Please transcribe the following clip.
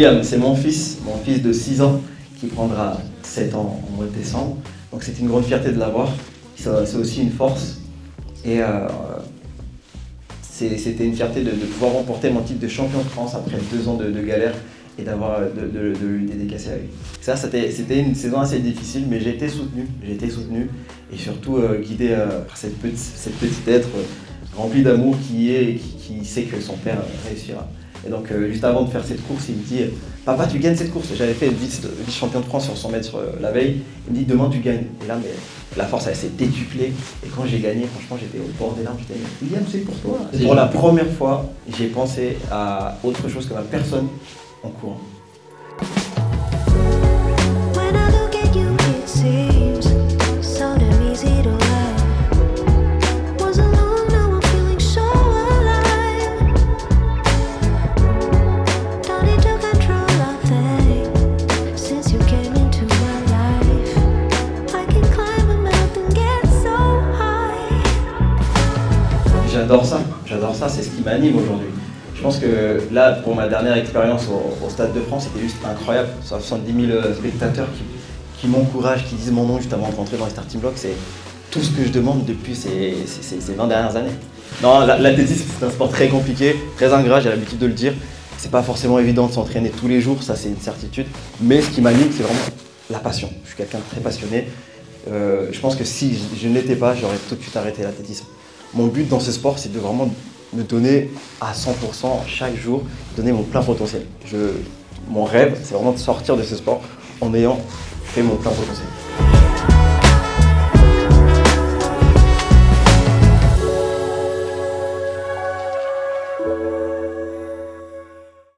dis, c'est mon fils de 6 ans, qui prendra 7 ans au mois de décembre. Donc c'est une grande fierté de l'avoir. C'est aussi une force. Et c'était une fierté de pouvoir remporter mon titre de champion de France après 2 ans de galère et de lui dédicacer à lui. Ça, c'était une saison assez difficile, mais j'ai été soutenu et surtout guidé par cette petite être remplie d'amour qui sait que son père réussira. Et donc juste avant de faire cette course, il me dit « Papa, tu gagnes cette course ». J'avais fait vice-champion de France sur 100 mètres la veille. Il me dit « Demain, tu gagnes ». Et là, mais la force, elle s'est décuplée. Et quand j'ai gagné, franchement, j'étais au bord des larmes. J'étais « William, c'est pour toi ». Pour la première fois, j'ai pensé à autre chose que ma personne en courant. J'adore ça, c'est ce qui m'anime aujourd'hui. Je pense que là, pour ma dernière expérience au Stade de France, c'était juste incroyable. 70 000 spectateurs qui m'encouragent, qui disent mon nom juste avant de rentrer dans les starting blocks. C'est tout ce que je demande depuis ces 20 dernières années. Non, l'athlétisme, c'est un sport très compliqué, très ingrat, j'ai l'habitude de le dire. C'est pas forcément évident de s'entraîner tous les jours, ça c'est une certitude. Mais ce qui m'anime, c'est vraiment la passion. Je suis quelqu'un de très passionné. Je pense que si je ne l'étais pas, j'aurais tout de suite arrêté l'athlétisme. Mon but dans ce sport, c'est de vraiment me donner à 100% chaque jour, donner mon plein potentiel. Mon rêve, c'est vraiment de sortir de ce sport en ayant fait mon plein potentiel.